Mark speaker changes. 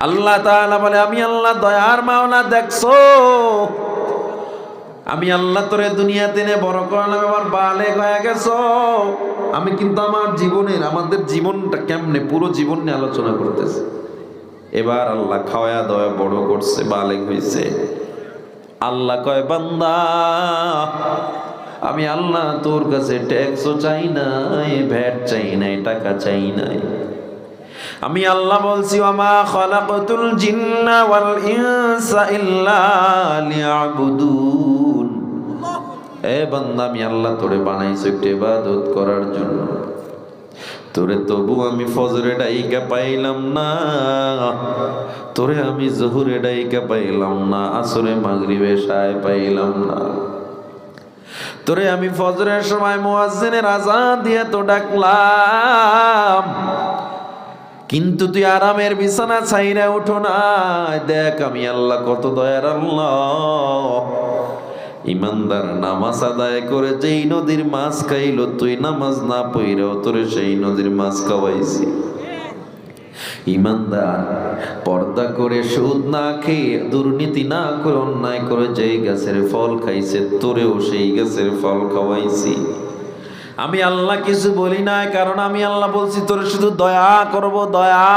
Speaker 1: আল্লাহ তাআলা বলে, আমি আল্লাহ দয়ার মাওলা, দেখছো আমি আল্লাহ তোরে দুনিয়াতে এনে বড় করলাম, এবার বালেগ হয়ে গেছো। আমি কিন্তু আমার জীবনের, আমাদের জীবনটা কেমনে, পুরো জীবন নিয়ে আলোচনা করতেছি। এবার আল্লাহ খাওয়া দাওয়া বড় করছে, বালেগ হয়েছে। আল্লাহ কয়, বান্দা আমি আল্লাহ তোর কাছে ট্যাক্সও চাই নাই, ভ্যাট চাই নাই, টাকা চাই নাই। আমি আল্লাহ বলছি, ওয়ামা খালাকাতুল জিন্না ওয়াল ইনসা ইল্লা লিয়াবুদুন। এ বান্দা, আমি আল্লাহ তোরে বানাইছি একটু ইবাদত করার জন্য। তোরে তবু আমি ফজরে ডাইকা পাইলাম না, তোরে আমি জোহরে ডাইকা পাইলাম না, আসরে মাগরিবে এশায় পাইলাম না। তোরে আমি ফজরের সময় মুয়াজ্জিনের আযান দিয়ে তো ডাকলাম, কিন্তু তুই আরামের বিছানা ছাইরা উঠো না। দেখ আমি আল্লাহ কত দয়ার আল্লাহ। ইমানদার নামাজ আদায় করে যেই নদীর মাছ খাইলো, তুই নামাজ না পইরাও তোরে সেই নদীর মাছ খাওয়াইছি। ইমানদার পর্দা করে, সুদ না খেয়ে, দুর্নীতি না করে, অন্যায় করে যেই গাছের ফল খাইছে, তোরেও সেই গাছের ফল খাওয়াইছি। আমি আল্লাহ কিছু বলি না, কারণ আমি আল্লাহ বলছি তোরে শুধু দয়া করব, দয়া।